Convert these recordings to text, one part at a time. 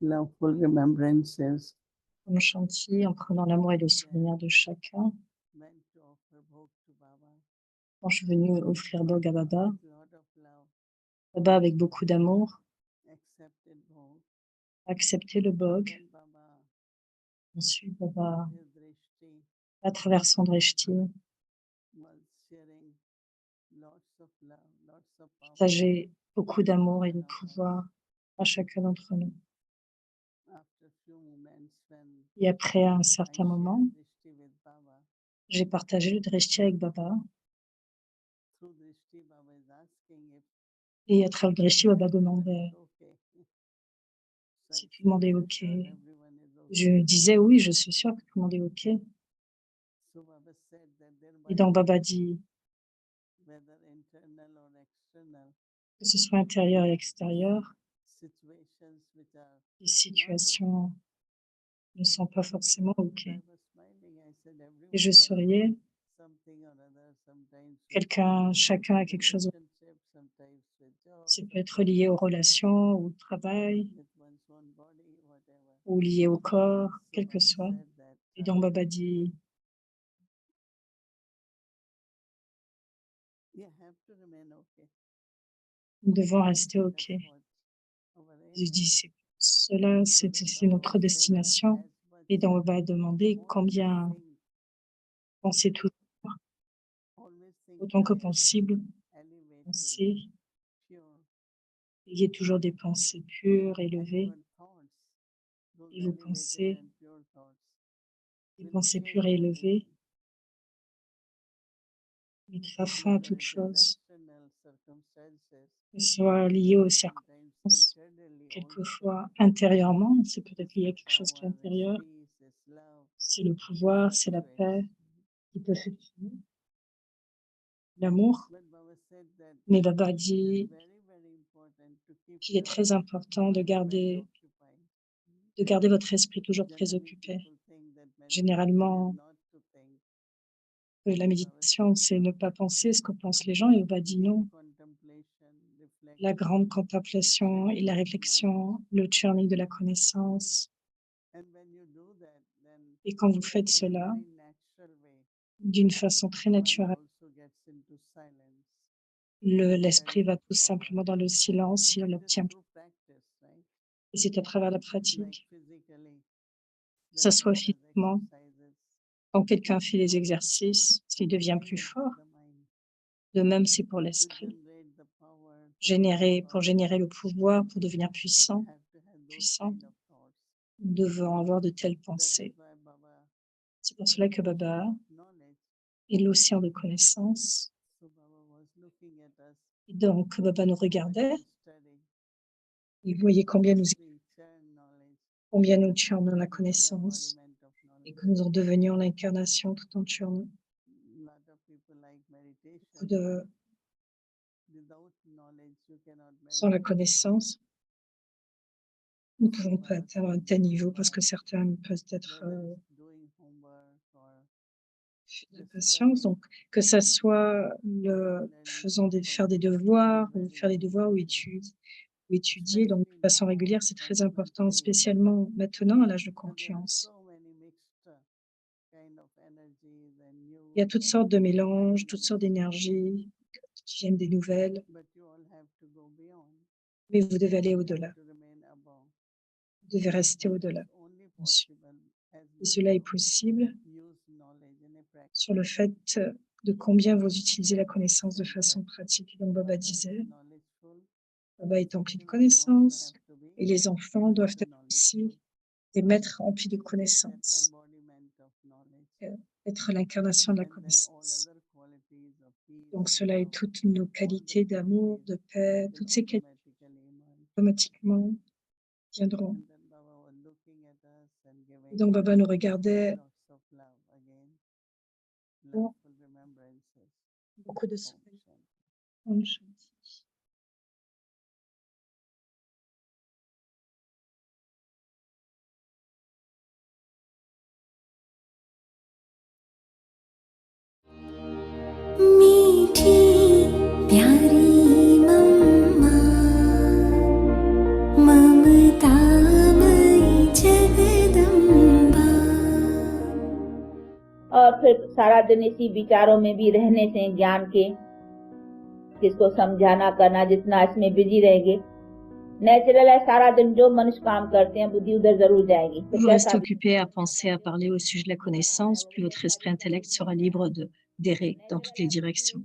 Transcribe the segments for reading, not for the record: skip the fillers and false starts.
loveful remembrances. Comme chantier, en prenant l'amour et le souvenir de chacun. Went to offer bhog to Baba. Quand je suis venue offrir Bog à Baba, With lot of love, Baba, avec beaucoup d'amour, accepted bhog. a accepté le Bog. Then Baba, Ensuite, Baba, his drishti, à travers son drishti, was sharing lots of love, lots of power. partageait beaucoup d'amour et de pouvoir à chacun d'entre nous. After few moments when Et après un I certain shared moment, drishti with Baba, j'ai partagé le drishti avec Baba. through drishti Baba is asking if Et à travers le drishti, Baba everyone demandait is okay. So si I tout le said, monde est "Yeah, OK. sure, everyone is okay." Je disais oui, je suis sûre que tout le monde est OK. So Baba said that there Et might donc Baba be, dit, whether internal or external, que ce soit intérieur et extérieur, situations which are les situations ne sont pas forcément OK. I was smiling. I said, Et je everyone has souriais. something or other, sometimes Chacun a quelque chose. relationship, sometimes with job, Ça peut être lié aux relations, au travail, with one's own body, whatever. ou lié au corps, So quel que Baba soit. said that Et donc Baba dit, you have to remain okay. nous devons rester OK. That's what our aim Je dis, is. cela, So then c'est Baba notre was saying that destination. as much Et donc Baba a demandé always combien think, penser tout, always think autant que high, possible, elevated, penser, pure, ayez toujours des pensées pures, and élevées, your thoughts, those et vos elevated pensées, and pure thoughts, des will pensées change pures et élevées, everything. mettra fin à Whether toute it is chose, external circumstances, que ce soit lié aux sometimes circonstances, internally also, quelquefois intérieurement, c'est peut-être lié à it's quelque chose qui est power, it's intérieur, peace, it's love, c'est le it pouvoir, c'est la fluctuates. paix qui peut fluctuer, l'amour. But Baba said that Mais Baba it is dit very, very important to keep qu'il est your très important mind well occupied. de garder votre esprit toujours très Generally, occupé. people think that meditation is Généralement, not to think. la Baba méditation, said c'est ne no. pas penser ce que pensent les gens, et Baba dit Deep non. contemplation, La reflection, grande contemplation et la journey of knowledge. réflexion, le journey de la connaissance. And when you do that, then Et quand vous faites in a cela very natural way, d'une façon très mind naturelle, also gets into silence. l'esprit va There is tout a power. simplement dans le silence, il It is obtient. through practice, right? Et c'est à travers la Like pratique, physically, que ce when soit one does physiquement, exercises, quand quelqu'un fait les so exercices, il devient plus same fort. for the mind. De même, c'est pour To l'esprit. generate the power, to become Pour générer le pouvoir, pour devenir you puissant, have to have those kind of thoughts. nous devons avoir de telles That is pensées. why Baba C'est pour is cela the que Baba ocean of knowledge. est l'océan de connaissances. So Baba was looking at us Et donc, Baba nous when regardait, we study. il voyait We churn knowledge, combien nous tuons dans we la become connaissance embodiment of et knowledge. que nous en devenions l'incarnation tout en tuant. Lot of people like meditation. Beaucoup de, Without knowledge, you cannot sans la meditate. connaissance, nous ne So pouvons pas Baba atteindre un said tel that niveau parce Baba, que certains peuvent être whether it's doing homework or de just patience. studying, Donc, que ça soit faire des devoirs, ou faire des devoirs ou étudier donc, de façon régulière, c'est très important, spécialement maintenant à l'âge de confiance. Il y a toutes sortes de mélanges, toutes sortes d'énergies qui viennent des nouvelles, mais vous devez aller au-delà. Vous devez rester au-delà. Et cela est possible sur le fait de combien vous utilisez la connaissance de façon pratique. Donc Baba disait, Baba est empli de connaissances et les enfants doivent être aussi des maîtres emplis de connaissances, être l'incarnation de la connaissance. Donc cela est toutes nos qualités d'amour, de paix, toutes ces qualités automatiquement viendront. Et donc Baba nous regardait pour beaucoup de soleil. Om Shanti. मीठी प्यारी मम्मा मम फिर सारा दिन इसी विचारों में भी रहने से ज्ञान के किसको समझाना करना जितना इसमें बिजी रहेंगे नेचुरल है सारा दिन जो मनुष्य काम करते हैं बुद्धि उधर जरूर जाएगी Vous restez occupé à penser, à parler au sujet de la connaissance, plus votre esprit intellect sera libre d'errer dans toutes les directions.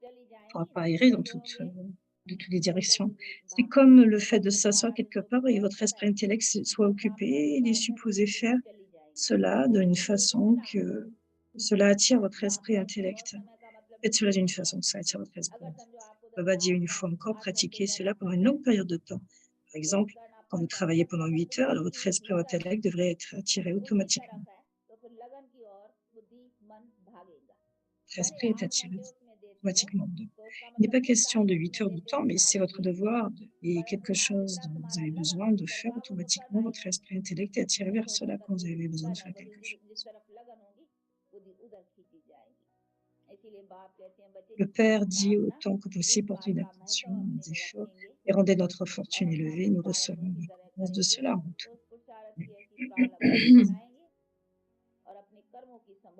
Il ne pourra pas errer dans de toutes les directions. C'est comme le fait de s'asseoir quelque part et votre esprit intellect soit occupé, il est supposé faire cela d'une façon que cela attire votre esprit intellect. Faites cela d'une façon que ça attire votre esprit intellect. Baba dit une fois encore, pratiquez cela pendant une longue période de temps. Par exemple, quand vous travaillez pendant 8 heures, alors votre esprit ou intellect devrait être attiré automatiquement. Votre esprit est attiré automatiquement. Il n'est pas question de 8 heures de temps, mais c'est votre devoir et quelque chose dont vous avez besoin de faire automatiquement. Votre esprit intellect est attiré vers cela quand vous avez besoin de faire quelque chose. Le Père dit autant que possible, portez une attention, des efforts et rendez notre fortune élevée, nous recevrons la récompense de cela en retour.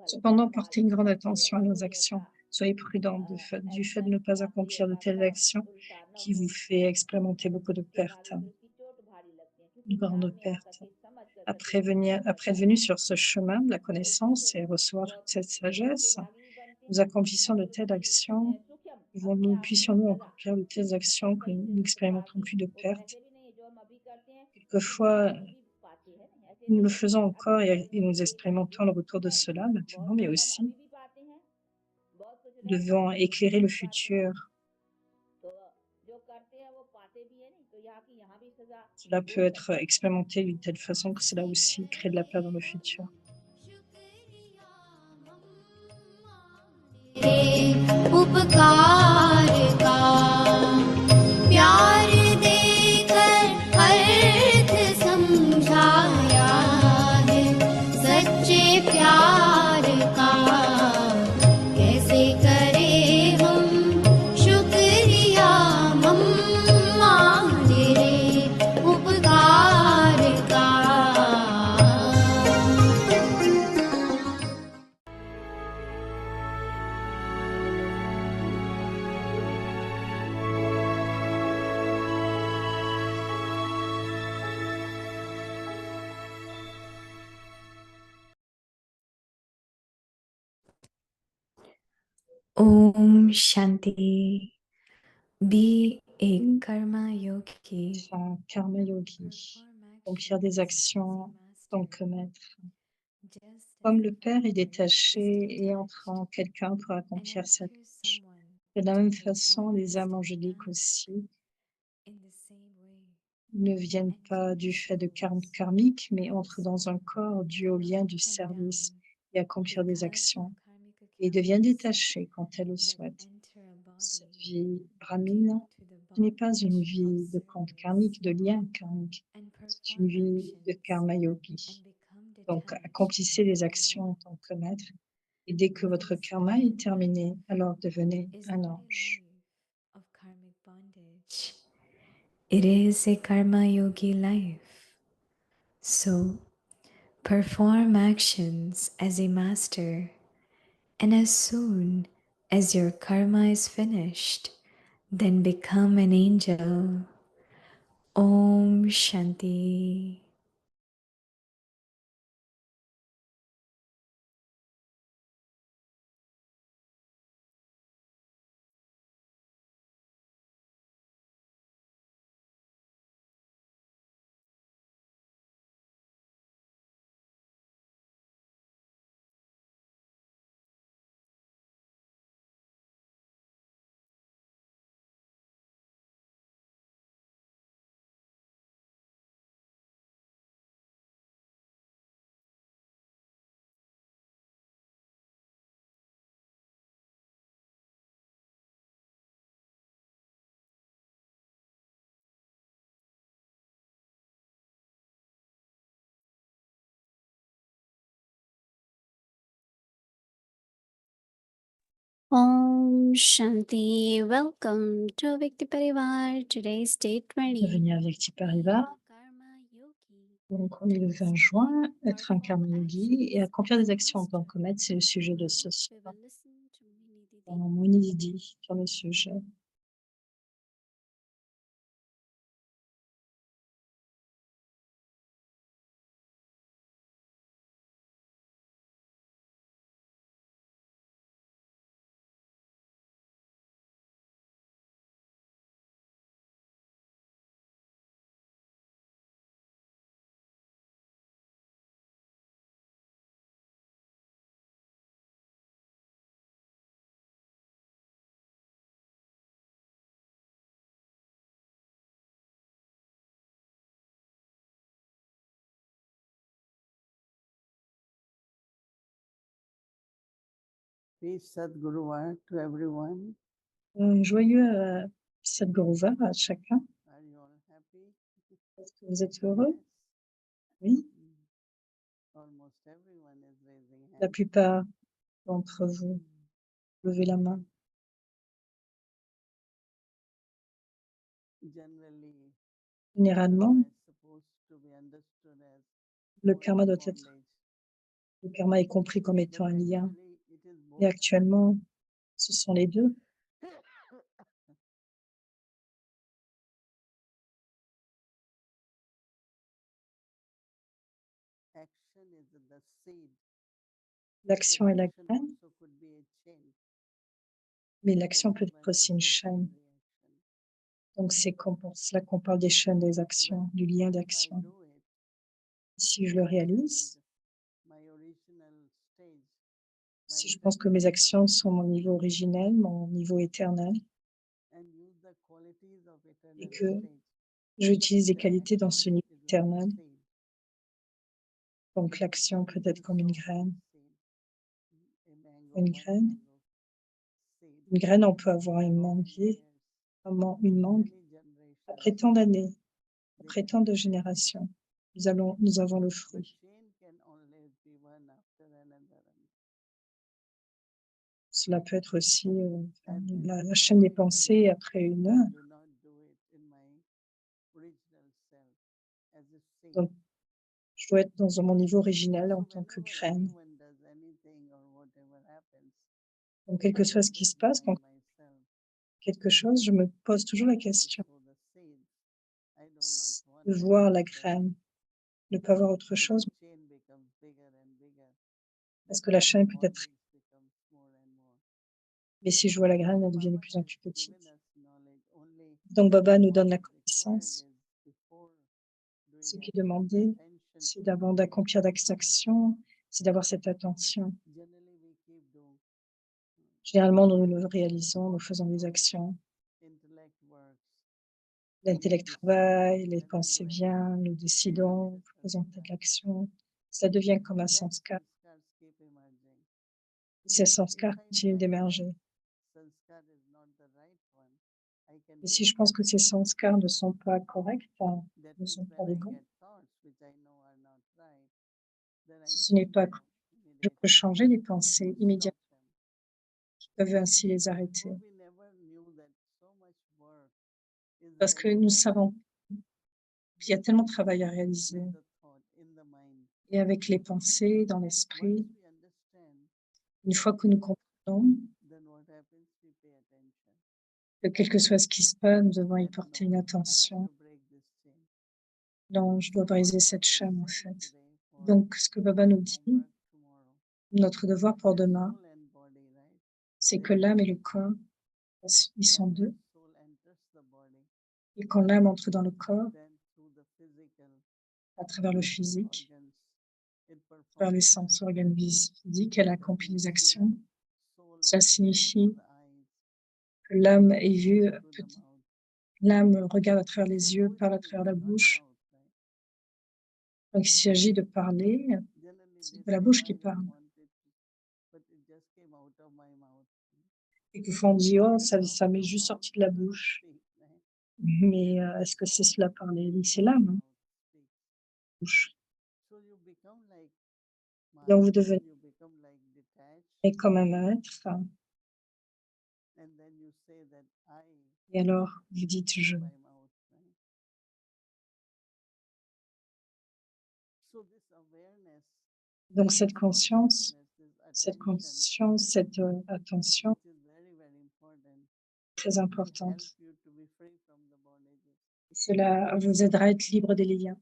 Cependant, portez une grande attention à nos actions. Soyez prudents du fait de ne pas accomplir de telles actions qui vous fait expérimenter beaucoup de pertes, de grandes pertes. Après être venu sur ce chemin de la connaissance et recevoir toute cette sagesse, nous accomplissons de telles actions, puissions-nous accomplir de telles actions que nous n'expérimenterons plus de pertes. Quelquefois, nous le faisons encore et nous expérimentons le retour de cela maintenant, mais aussi nous devons éclairer le futur. Cela peut être expérimenté d'une telle façon que cela aussi crée de la peur dans le futur. उपकार का प्यार देकर अर्थ समझाया है सच्चे प्यार का कैसे करे हम शुक्रिया मम्मा तेरे उपकार का Om Shanti. Be a karma yogi. Un karma yogi, accomplir des actions tant que maître. Comme le Père est détaché et entre en quelqu'un pour accomplir sa tâche. De la même façon, les âmes angéliques aussi ne viennent pas du fait de karma karmique, mais entrent dans un corps dû au lien du service et accomplir des actions et deviennent détachées quand elles le souhaitent. Cette vie brahmine, ce n'est pas une vie de compte karmique, de lien karmique, c'est une vie de karma yogi. Donc, accomplissez les actions en tant que maître et dès que votre karma est terminé, alors devenez un ange. It is a karma yogi life. So, perform actions as a master, and as soon as your karma is finished, then become an angel. Om Shanti. Om Shanti. Welcome to Vikti Parivar. Today's day 20. Bienvenue à Vikti Parivar. Karma Yogi. Donc, on est le 20 juin, être un karma yogi et accomplir des actions en tant que maître, c'est le sujet de ce soir. Moini Didi sur le sujet. Peace Sadguruvar to everyone. Joyeux Sadguruvar à chacun. Are you all happy? Est-ce que vous êtes heureux? Oui, Almost everyone is raising la hands. plupart d'entre vous, levez la main. Generally, Généralement, karma is supposed to be understood as le one karma doit être, bondage. le karma est compris comme But étant un lien. actually, it is Et both. actuellement, ce sont les deux. Action is the seed. L'action est la Action graine, also could be a chain. mais l'action peut That's être why aussi they une say chaîne. chain reaction. Donc, c'est comme pour cela qu'on parle des chaînes des actions, du lien If I d'action. do it, Si je le réalise, my original stage, si je pense que mes actions sont mon niveau originel, mon niveau éternel, and use the qualities of et eternal que stage, j'utilise des the qualités dans ce action niveau is like a éternel, seed. donc l'action peut être comme une graine. A mango, Une one graine, mango seed. une graine, on peut avoir un Long manguier, years, une mangue. many generations. Après tant d'années, they après can tant de bear. générations, nous avons le But fruit. chain can always be one after another. Cela peut être aussi And then la chaîne des only when pensées après une I heure. do not do it in my original self as a seed. Donc, je dois être dans mon niveau original en So tant que whenever graine. anyone does anything or whatever happens, Donc, quel I que soit ce qui always se passe, quand remind myself, quelque chose, je me pose toujours la to question sow the seeds. I do not want de any voir la other. graine, ne pas voir autre So the chose, chain becomes bigger and bigger. parce That que la way the chaîne peut être, bondage becomes more and more. mais si je vois la graine, elle devient de Baba plus en has plus given petite. us knowledge. Only Donc, Baba nous what donne la is required connaissance. is before Ce doing qui est action, demandé, attention c'est should be d'avant there. d'accomplir des actions, c'est d'avoir cette attention. Generally, we keep doing Généralement, nous le réalisons, nous faisons des actions. intellect works. L'intellect Decide, travaille, les then we pensées do action. viennent, nous décidons, nous faisons telle action. Ça devient comme un Then sanskar. sanskars keep emerging. Ces If sanskars I continuent find that d'émerger. sanskar is not the right one, I can Et si get je pense that que ces sanskar. sanskars ne sont pas corrects, That ne means sont pas when les I bons, get thoughts which I know are not right, then I si ce n'est change pas, them je peux immediately. changer les pensées Stop immédiatement, them. qui peuvent ainsi les arrêter. For we never knew that so much work is Parce there que in nous the savons qu'il y a tellement de travail à with réaliser. the thought, in the mind. Et avec les pensées dans Once l'esprit, we understand, une fois que nous comprenons then what happens? We pay attention. que quel que soit ce qui se passe, nous devons y That porter no, une I have attention. to break this chain. Donc, je dois So what briser Baba cette is chaîne, en saying fait. today for Donc, ce que Baba nous dit, homework tomorrow, notre devoir pour that demain, soul and body, right? c'est They que are l'âme et one. le corps, ils sont And when deux. soul enters the body, Et quand l'âme entre dans le corps, then through the physical à travers le physique, organs, it par les performs. sens organes physiques, elle That accomplit means les see, actions. soul Ça sees through signifie the eyes, que l'âme est body vue, sees through the mouth. l'âme regarde à travers So les yeux, who is parle à travers la speaking? Not bouche. mouth, right? Donc, il s'agit de parler, Generally, c'est they la say, bouche I qui just parle. wanted to, but it just came out of my mouth. Et quelquefois, on dit, oh, But how ça m'est come juste mouth sorti de la doesn't bouche. speak, right? Mais Then the est-ce que c'est soul cela parler? Oui, c'est of the l'âme, hein, mouth speaks. bouche. So you become like Donc, vous master, devenez you become like detached, comme un maître. and then you say that I Et alors, vous dites, in my mouth, right? Donc cette conscience, cette attention très importante. Cela vous aidera à être libre des liens.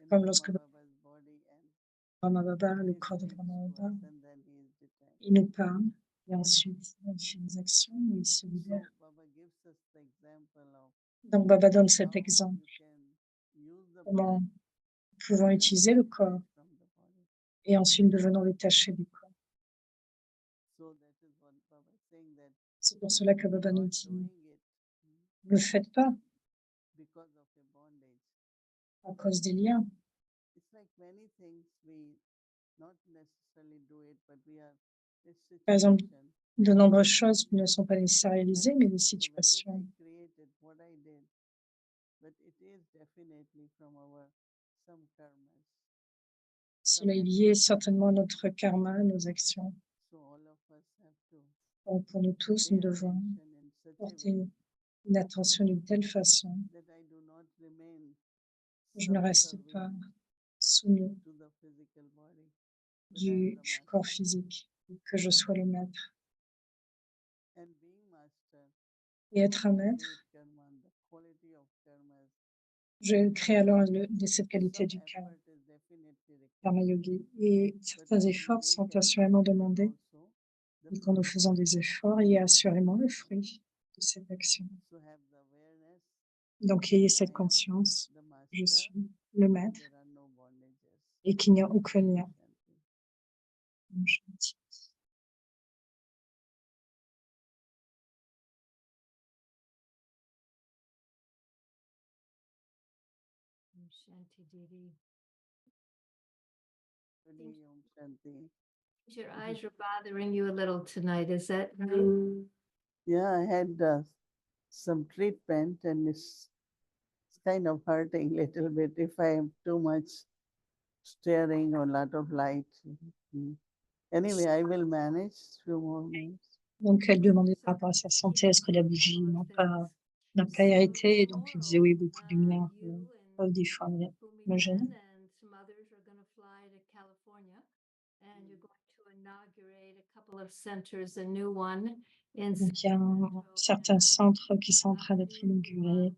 Comme lorsque Brahma Baba, le corps de Brahma Baba, il nous parle et ensuite il fait des actions et il se libère. Donc Baba donne cet exemple. Comment nous pouvons utiliser le corps et ensuite nous devenons détachés du corps. C'est pour cela que Baba nous dit, ne le faites pas à cause des liens. Par exemple, de nombreuses choses ne sont pas nécessaires à réaliser, mais des situations. Cela est lié certainement à notre karma, à nos actions. Donc pour nous tous, nous devons porter une attention d'une telle façon que je ne reste pas soumis du corps physique, que je sois le maître. Et être un maître, je crée alors cette qualité du karma yogi. Et certains efforts sont assurément demandés. Et quand nous faisons des efforts, il y a assurément le fruit de cette action. Donc, ayez cette conscience, je suis le maître et qu'il n'y a aucun lien. Shanti Didi. Your eyes are bothering you a little tonight, is that right? Yeah, I had some treatment and it's kind of hurting a little bit if I am too much staring or a lot of light. Anyway, I will manage few more minutes. Donc, elle demandait par rapport à sa santé, est-ce que la bougie n'a pas irrité? Donc, elle disait oui, beaucoup de lumière peuvent des fois me gêner. Donc, il y a certains centres qui sont en train d'être inaugurés.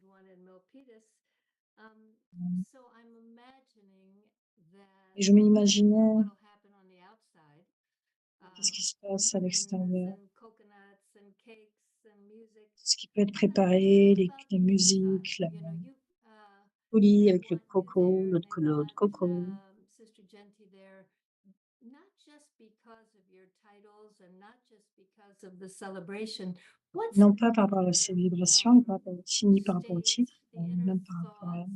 Et je m'imaginais qu'est-ce qui se passe à l'extérieur, ce qui peut être préparé, la musique, la folie avec le coco, l'eau de coco. Non pas par rapport à la célébration, pas par ni par rapport au titre, même par rapport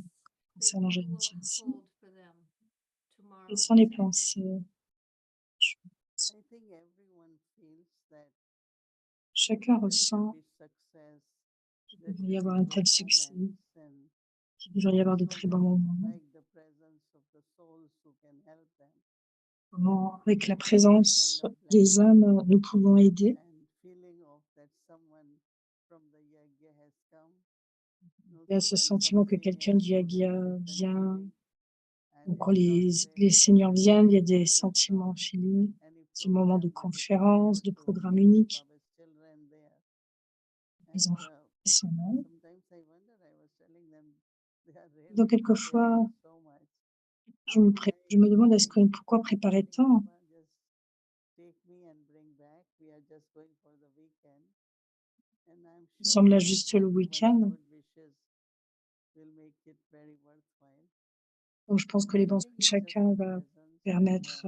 concernant Janity aussi. Quelles sont les pensées? Chacun ressent qu'il devrait y avoir un tel succès, qu'il devrait y avoir de très bons moments. Comment, avec la présence des âmes, nous pouvons aider. Il y a ce sentiment que quelqu'un du Yagya vient, ou quand les seigneurs viennent, il y a des sentiments feeling, du moment de conférence, de programme unique. Les enfants sont là. Donc, quelquefois, je me demande pourquoi préparer tant? Nous sommes là juste le week-end. Donc, je pense que les bons de chacun va permettre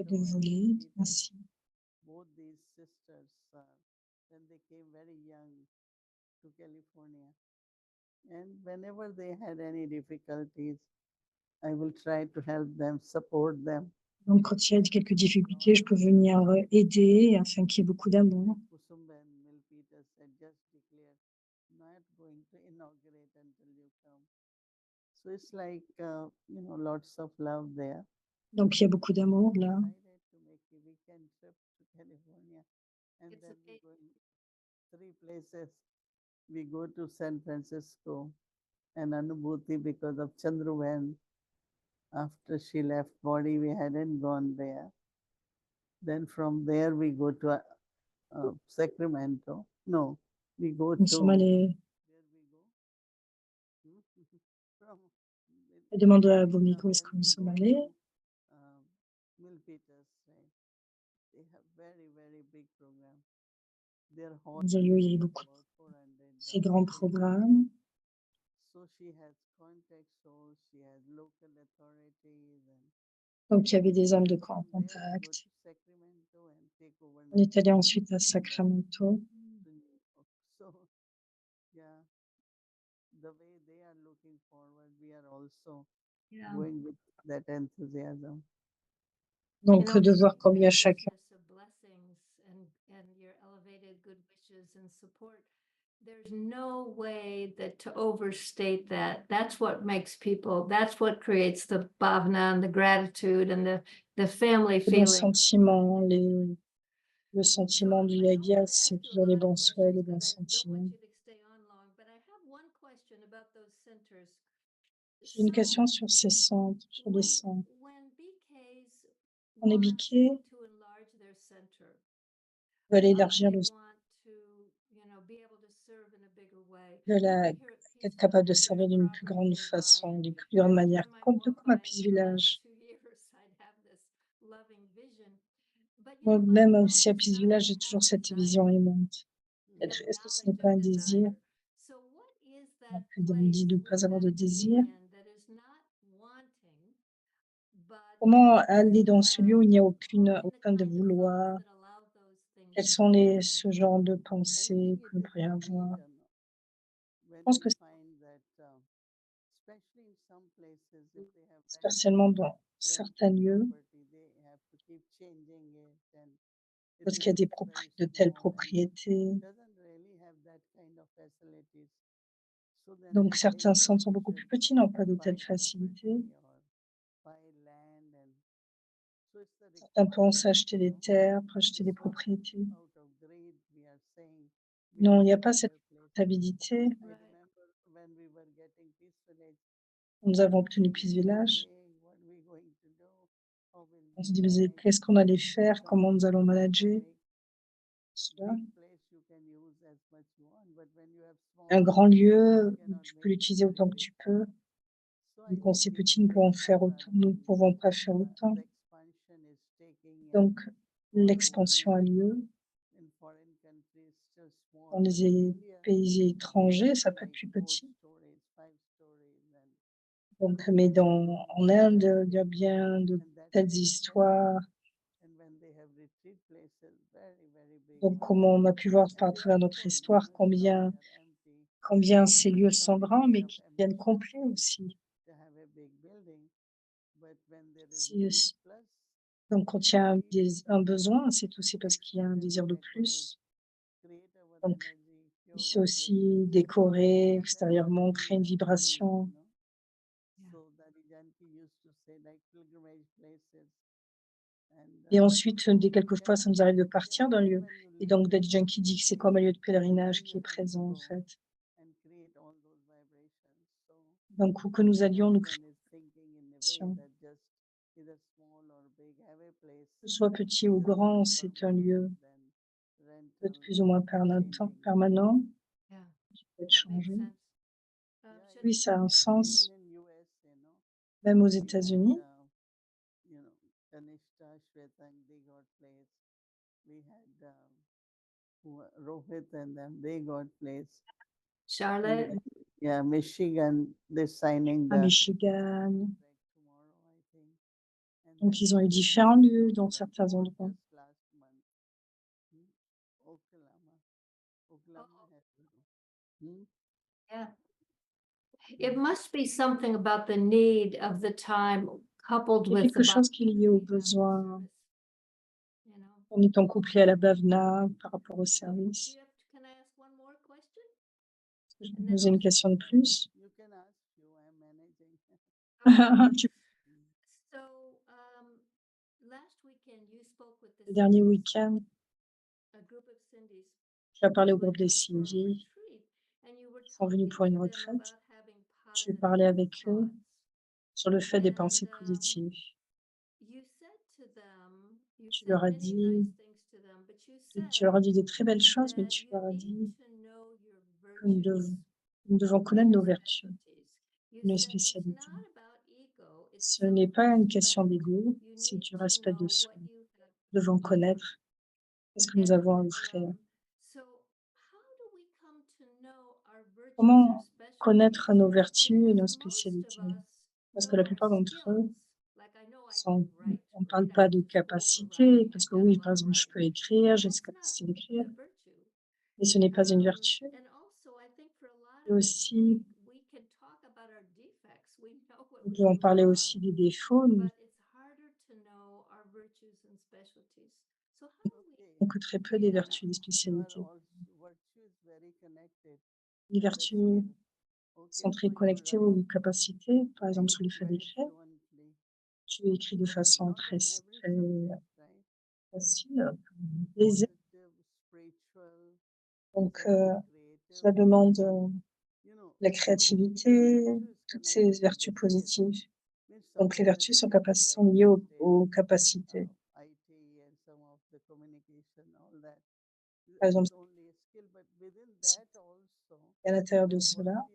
de voler ainsi. And whenever they had any difficulties, I will try to help them, support them. Donc, quand il y a quelques difficultés, je peux venir aider afin qu'il y ait beaucoup d'amour. So it's like, lots of love there. Donc, il y a beaucoup d'amour là. we go to San Francisco and Anubhuti because of Chandruvan. After she left body, we hadn't gone there. Then from there we go to Sacramento. No, we go Nous to sommes allés, where we go? From elle demande à yeah, Bhumika où est-ce where que nous we sommes go allés. to Milpitas, right? They have very big program. Their hall Nous allions, il y a eu is beaucoup de about 400 ces grands people. programmes. So she has contacts, so she has local authorities and Donc, il y avait des hommes de from there we go contact. to Sacramento and take over On est allé Nashville ensuite à and Sacramento. to New York. So yeah, the way they are looking forward, we are also Yeah. going with that enthusiasm. Donc, You know, de voir in a combien chacun, business of blessings and your elevated good wishes and support, there's no way that to overstate that. That's what makes people, that's what creates the bhavana and the gratitude and the family les bons feeling. sentiments, le sentiment So du I don't yagia, want to c'est ask you a toujours les lot of bons souhaits, questions les because bons I don't sentiments. want you to stay on long, but I have one question about those centers. J'ai une So question sur ces centres, sur les when centres. BKs On est want biqués, to enlarge their center, veulent they élargir le want to, be able to serve in a bigger way. veulent Here at Peace être capable de Village, servir d'une plus property grande nearby, façon, and d'une plus grande every manière, time I comme, walk comme à by Peace for the last Village. 2 years, I'd have this loving vision. But Moi, my même focus aussi à is Peace not Village, to j'ai have toujours cette desire. vision aimante. We Est-ce que ce acknowledge n'est pas un their désir? desire. So what is that On dit place de ne pas avoir de within désir. Indian that is not wanting, but Comment aller dans ce lieu où il n'y a aucun the de kind of vouloir? thoughts that allow those things Quels to sont happen? ce genre de I pensées think que it nous is pourrions innate, avoir? when Je pense we que find that, especially in some places, if they have spécialement dans certains lieux, property, they have to keep changing it, and it parce qu'il y a des becomes very de telles small and propriétés. doesn't really have that kind of facilities. So then Donc they certains think that centres sont we beaucoup plus should petits, n'ont pas de buy telles facilités. property or buy land, and so it's the Certains pensent requirement, acheter des terres, pour acheter des So propriétés. out of greed, we are saying we Non, are il n'y a going pas to cette other places. stabilité. I Right. remember when we were getting Peace Village, Nous avons obtenu Peace Village. saying, what we going to do, how will On we se disait manage, qu'est-ce qu'on allait faire, some comment nous allons people manager make cela. big place you can use as much you want, but when you have small Un grand lieu you où cannot tu peux make it l'utiliser very autant que big. tu peux. So I Quand think c'est we petit, nous pouvons faire both are autant, nous ne doing pouvons it. pas faire autant. The expansion is taking Donc all over. l'expansion a Maybe lieu. in foreign countries still small, Dans but in les India pays étrangers, ça peut être like plus 4 petit. stories, 5 stories, and Donc, mais en Inde, il y a bien de that telles way, histoires. and when they have retreat places, very big Donc, ones. comme on a pu voir And par they travers are notre full, histoire, some combien are empty. ces lieux sont Some grands, mais kind of qui viennent complets emergency, aussi. they have a big building, but when there is Si- need plus, Donc, quand il y a un besoin, c'est aussi parce qu'il y a un désir de decorate, plus. create our Donc, energy, pure c'est aussi vibration. décorer That's what extérieurement, we créer une believe, vibration. So Daddy Janki used to say like pilgrimage places. And, Et ensuite, quelquefois, ça nous arrive de partir d'un lieu. Et donc, Daddy Janki dit que c'est comme un lieu de pèlerinage qui est présent, en fait. and create all those vibrations. So Donc, où que nous allions, nous créons one is thinking in a way Vibration. that just either small or big, have a place, que ce soit petit ou grand, c'est un lieu then de rental, plus ou moins permanent, Yeah, qui peut être that makes changé. sense. Oui, ça a un sens. even in US, Même aux we had, États-Unis, Kanishta, Shwetang, they got place. We had Rohit and them, they got place. Charlotte, And, yeah, Michigan, they're signing à the Michigan. contract tomorrow, I think. And Donc, then ils ont eu we did différents lieux one dans in certains Vermont endroits. just last month. Oklahoma. Oklahoma has yeah. It must be something about the need of the time coupled Il y a with the quelque chose qui est lié au bhakti besoin service, you know. en étant couplé à la bhavana par rapport au So, service. can I ask one more question? Je And vais then poser une question de plus. You can ask you, I'm managing. Tu- So, last weekend you spoke with the Le dernier Sindhis, week-end, a group of Sindhis tu as parlé au who had groupe des come for a Sindhi retreat, sont venus pour une retraite, j'ai parlé avec eux sur le fait des pensées positives. Tu leur as dit des très belles choses, mais tu leur as dit que nous devons connaître nos vertus, nos spécialités. Ce n'est pas une question d'ego, c'est du respect de soi. Nous devons connaître ce que nous avons à offrir. Comment connaître nos vertus et nos spécialités? Parce que la plupart d'entre eux on ne parle pas de capacité, parce que oui, par exemple, je peux écrire, j'ai cette capacité d'écrire, mais ce n'est pas une vertu. Et aussi, nous pouvons parler aussi des défauts, nous savons que très peu des vertus et des spécialités. Les vertus sont très connectées aux capacités, par exemple, sur le fait d'écrire. Tu écris de façon très facile, aisée. Donc, cela demande la créativité, toutes ces vertus positives. Donc, les vertus sont liées aux capacités. Par exemple, et à l'intérieur de cela,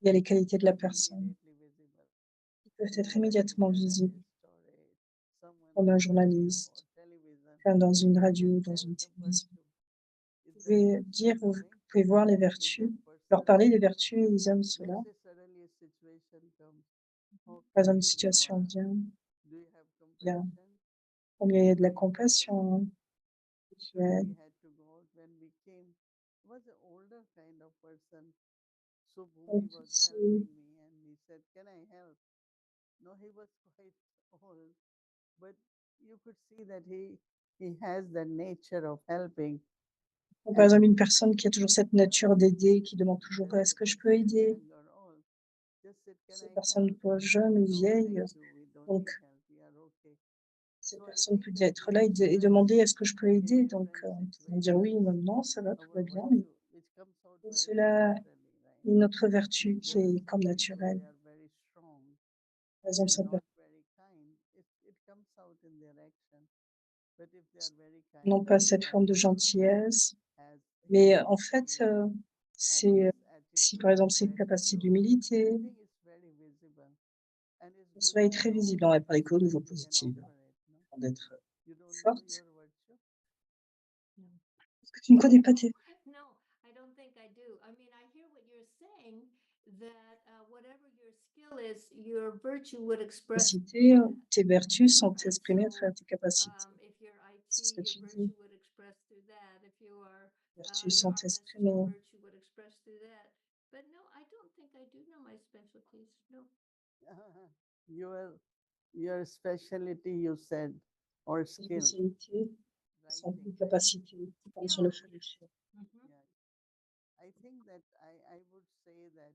il y a les qualités de la personne qui peuvent être immédiatement visibles, comme un journaliste, comme dans une radio, dans une télévision. Vous pouvez voir les vertus, leur parler des vertus et ils aiment cela. Par exemple, une situation bien, combien il y a de la compassion, tu aides. Donc, No, he was quite old, but you could see that he has the nature of helping. Par exemple, une personne qui a toujours cette nature d'aider, qui demande toujours est-ce que je peux aider? Cette personne peut être jeune ou vieille, donc cette personne peut être là et demander est-ce que je peux aider? Donc, on peut dire oui, non, ça va, tout va bien. Et cela est une autre vertu qui est comme naturelle. Par exemple, ça peut non pas cette forme de gentillesse, mais en fait, c'est si par exemple c'est une capacité d'humilité, cela est très visible. On va parler que au niveau positif, d'être forte. Est-ce que tu ne connais pas tes No, I don't think I do. I mean, I hear what you're saying, that whatever your skill is, your virtue would express. capacités, tes vertus sont exprimées à travers tes capacités. If you're C'est ce IT, que your tu dis. virtue would express through that. If you are Vertus an sont artist, your exprimées. virtue would express through that. But no, I don't think I do know my specialties. No. Your specialty, you said, or Tes skill. spécialités sont Writing. tes capacités, tu parles sur le fait d'écrire. I think that I would say that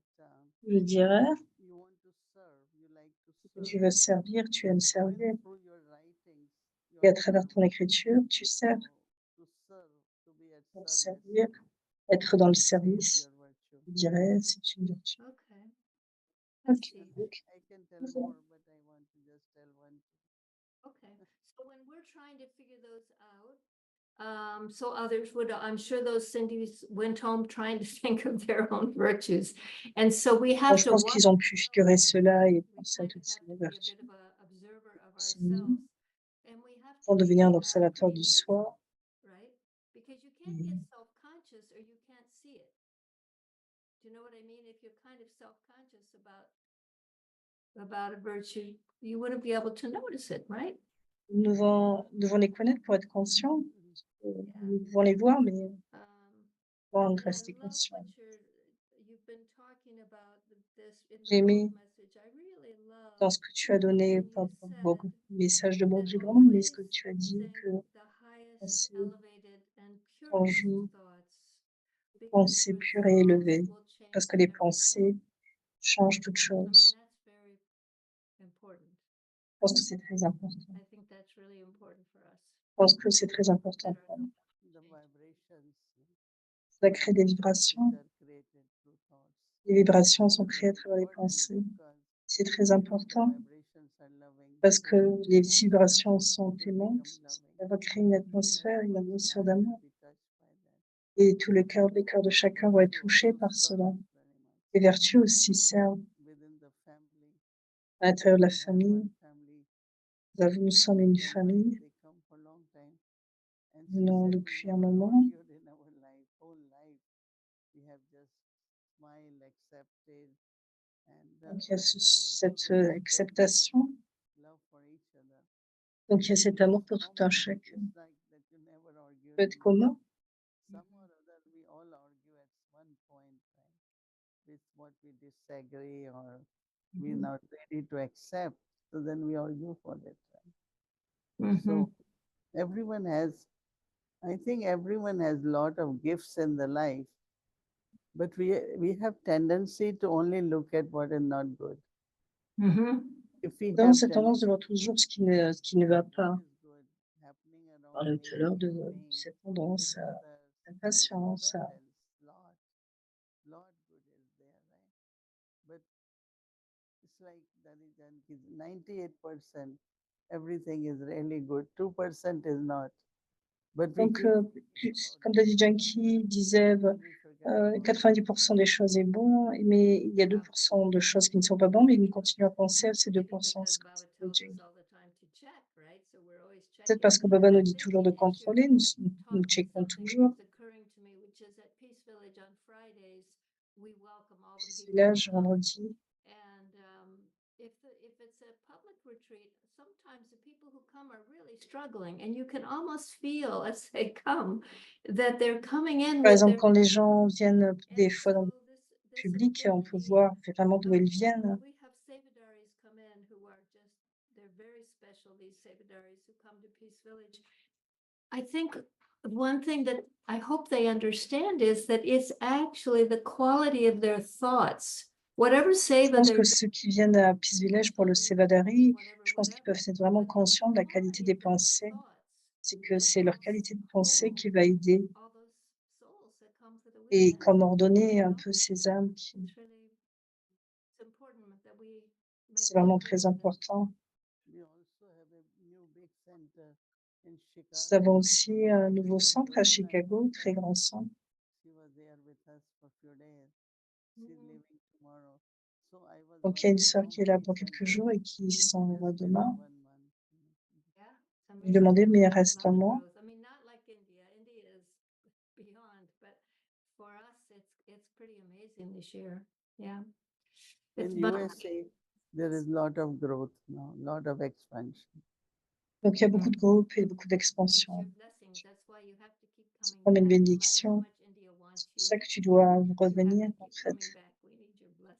Je dirais you want to serve, you like to que serve. tu veux servir, tu aimes servir. Through your writings, you Et à are travers ton écriture, tu sers. to serve, to be at Pour service. servir, être dans le Is service, your virtue. je dirais, c'est une vertu. Okay. I Ok, see. donc, I can tell more, but I want to just tell one. Okay. So when we're trying to figure those out, so others would, I'm sure those Cindy's went home trying to think of their own virtues. And so we moi, have je to pense watch qu'ils ont pu figurer cela et we penser à kind of toutes ces have to be a vertus. bit of a observer of Aussi, ourselves. And we have pour to be devenir un observateur pretty du soi. right? Because you can't get self-conscious or you can't see it. Do you know what I mean? If you're kind of self-conscious about a virtue, you wouldn't be able to notice it, right? Nous devons les connaître pour être conscients. Nous pouvons les voir, mais Um, pour en and I rester love conscient. you've been talking about this in J'ai the aimé book message. I really love dans ce que tu as donné when par you rapport said au message de that Bob Grand, mais ce que always tu as dit think que the highest, passer elevated, and ton purest jour, thoughts. Because pensée your pure et thoughts élevée, will parce change que les everything. pensées changent toutes I mean, choses. that's very important. Je pense que c'est très important. I think that's really important for us. Je pense que c'est très important pour nous. The vibrations Ça crée des vibrations that are created. Les vibrations sont créées à travers les pensées. C'est très important parce que les vibrations sont aimantes. Ça va créer une atmosphère d'amour. Et tout les cœurs de chacun vont être touchés par cela. Les vertus aussi servent à l'intérieur de la famille. Nous sommes une famille. Nous venons depuis un moment. Donc il y a cette acceptation. Donc il y a cet amour pour tout un chacun. Peut être commun. We're not ready to accept, so then we argue for it. Mhm. So everyone has, I think everyone has lot of gifts in the life, but we have tendency to only look at what is not good. Mhm. If we Nous avons have cette tendance de voir toujours ce qui ne va pas. On parlait tout à l'heure de cette tendance à l'impatience, à lot good is there, right? But it's like that is 98% everything is really good, 2% is not. But we donc, keep comme Daddy Yankee disait, 90% des choses est bon, mais il y a 2% de choses qui ne sont pas bonnes, mais nous continuons à penser à ces 2%. C'est comme ça, Daddy Yankee. Peut-être parce que Baba nous dit toujours de contrôler, nous checkons toujours. Peace Village, vendredi. If it's a public retreat, sometimes the people who come are really struggling, and you can almost feel as they come that they're coming in Par with exemple, their. quand les gens viennent des And fois dans so le this public, on peut ability voir vraiment d'où of- ils viennent. We have Sevadaris come in who are just, they're very special, these Sevadaris who come to Peace Village. I think one thing that I hope they understand is that it's actually the quality of their thoughts. Whatever Je seva pense they're que ceux qui viennent à Peace Village pour le Sevadari, je pense qu'ils peuvent être vraiment conscients de la qualité des pensées. C'est que c'est leur qualité de pensée qui va aider et comme ordonner un peu ces âmes qui, c'est vraiment très important. we also have a new big center in Nous Chicago. avons aussi un nouveau centre à Chicago, très grand centre. She was there with us for a few days. She's leaving tomorrow. So I was Donc il y a une wondering sœur how qui est là many pour quelques centers jours et qui s'en va just in demain. 1 month. Je lui demandais, mais il reste un mois. I mean, not like India. India is beyond, but for us, it's pretty amazing this year. Yeah. It's In USA, there is lot of growth now, lot of expansion. Donc il y a beaucoup de groupes et beaucoup d'expansion. C'est comme une bénédiction. C'est pour ça que tu dois revenir, en fait. Tu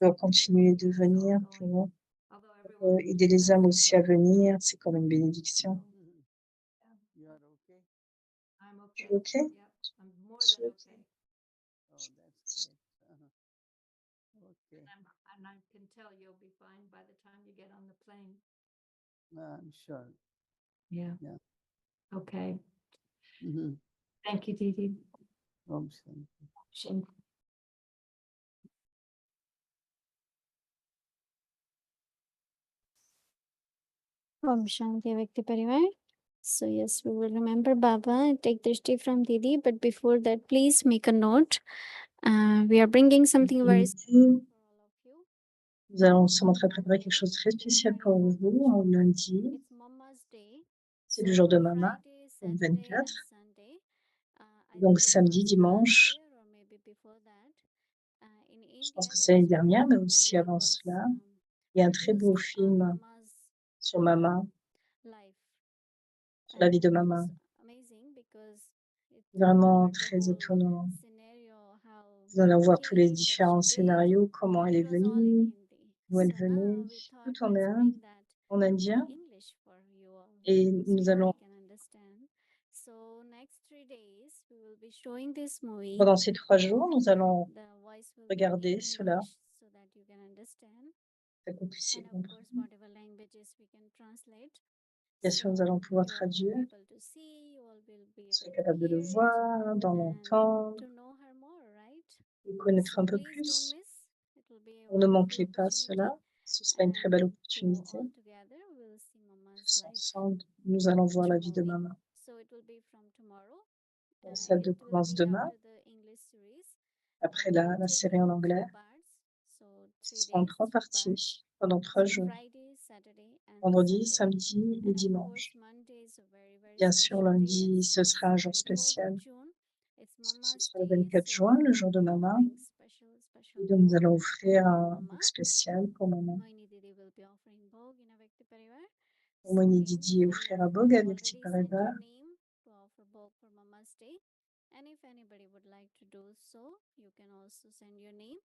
dois continuer de venir pour aider les âmes aussi à venir. C'est comme une bénédiction. You are okay? I'm Tu okay. es OK? Yep, I'm more Je suis than OK. okay. Oh, that's great. Okay, And I can tell you'll be fine by the time you get on the plane. I'm sure. Yeah. Yeah. Okay. Mhm. Thank you, Didi. Om Shanti. Shin. Om Shanti Vyakti Parivar. So yes, we will remember Baba and take drishti from Didi, but before that, please make a note. We are bringing something very special for all of you. Nous allons sommes en train de préparer quelque chose de très spécial pour vous, en lundi. It's Mama's Day. C'est le jour de on Mama, Friday, le Saturday, 24. and Sunday, I Donc think it samedi, was dimanche, last year or maybe before that, in je pense India, que there c'est l'année was a dernière, mais beautiful aussi movie avant was, cela, il y a un très beau produced on film Mama's sur Mama, life. sur la vie de And it Mama. was amazing because it Vraiment covered the très whole étonnant. scenario, how Vous allez voir she tous les came, what différents she did. scénarios, comment elle est It was all in venue, Hindi. d'où elle So venait, now we thought tout en let's Inde, bring that en indien. English for you all Et so nous that allons, you can understand. So next 3 days we will be showing this movie. pendant ces 3 jours, nous allons The voice will be regarder in cela, English so that you can understand. afin qu'on puisse y And of course, comprendre. whatever languages we can translate. Bien sûr, nous allons pouvoir you all will traduire, be able to see, you all will be vous serez able to capable de le hear it voir, d'en and entendre, to know her more, right? de connaître So un peu please don't plus. miss. It Pour ne manquer pas cela, ce sera une très belle opportunité. Tous ensemble, nous allons voir la vie de maman. La salle de commence demain, après la série en anglais. Ce sera en 3 parties, pendant 3 jours. Vendredi, samedi et dimanche. Bien sûr, lundi, ce sera un jour spécial. Ce sera le 24 juin, le jour de maman. Et donc, nous allons offrir un book spécial pour maman. Moini Didi offrira Bog à Vyakti Parivar. And if anybody would like to do so, you can also send your name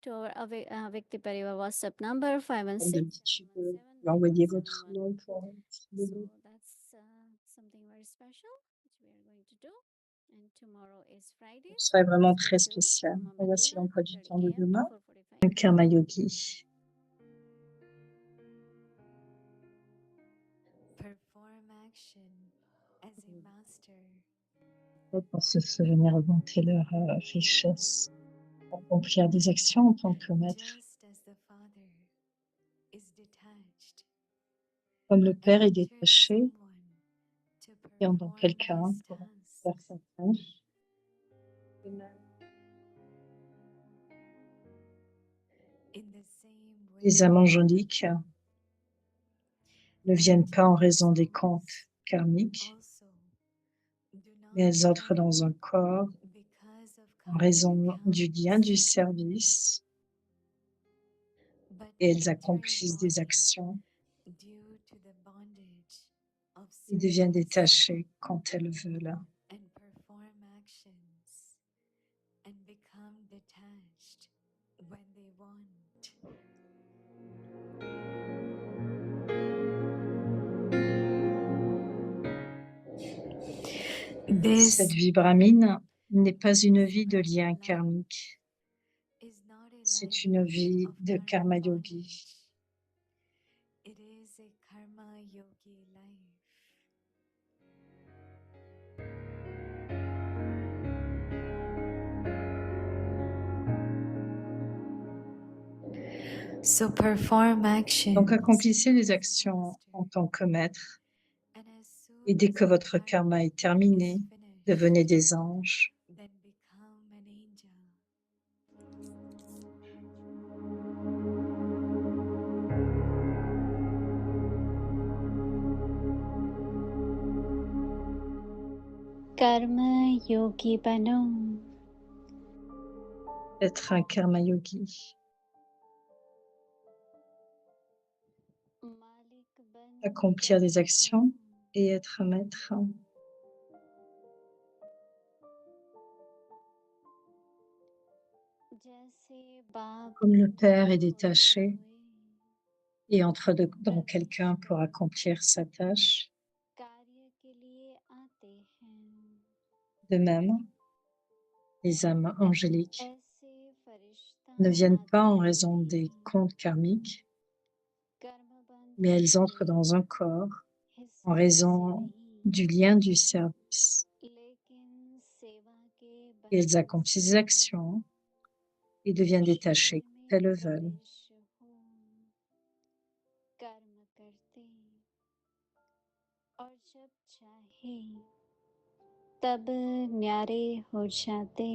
to our Vyakti Parivar WhatsApp number Comme 516. d'habitude, vous envoyez votre nom pour le So book. that's something very special which we are going to do. And tomorrow is Friday. Ce sera vraiment It's très 22 spécial. Mama Et voici Dula, l'emploi du 8:30 temps de AM to demain. 4:45 Un Karma Yogi. Perform action as a master. Pour se souvenir augmenter leur richesse. Accomplir des actions en tant que maître. Just as the Father is detached Comme le Père est and enters détaché, someone to et en tant perform quelqu'un his pour tasks. faire sa tâche. De même, In the same way, les âmes angéliques ne viennent pas en raison des comptes karmiques, also do mais not elles entrent come dans un corps because of en karmic raison du lien accounts, du service but et elles enter a accomplissent des body actions due to the bondage of et deviennent service détachées quand elles veulent. and perform actions and become detached when they want. Cette vie brahmine n'est pas une vie de lien karmique, is not a c'est life une vie of de karmic karma yogi. bondage. It is a karma yogi life. So perform action. Donc accomplissez les actions en tant que maître And as soon et dès as que your votre karma karma est terminé, is finished, devenez des anges. then become an angel. Karma Yogi Bano. Être un karma yogi. Accomplir des actions et être un maître. Comme le Père est détaché et entre dans quelqu'un pour accomplir sa tâche, de même, les âmes angéliques ne viennent pas en raison des comptes karmiques, mais elles entrent dans un corps en raison du lien du service. Et elles accomplissent des actions et deviennent détachées quand elles veulent. तब न्यारे हो जाते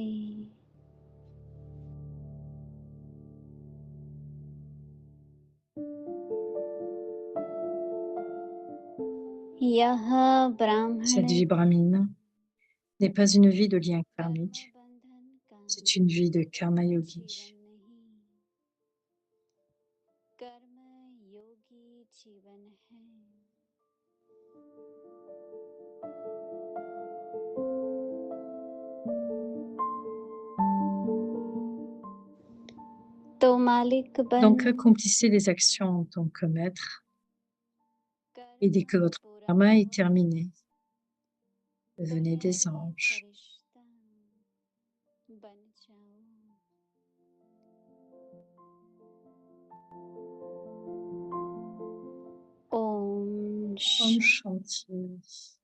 यह ब्राह्मण Cette vie brahmine n'est pas une vie de lien karmique, c'est une vie de karma yogi. कर्म योगी जीवन है तो मालिक बन Donc accomplissez les actions en tant que maître et dès que votre karma est terminé, devenez des anges. Om Om Shanti.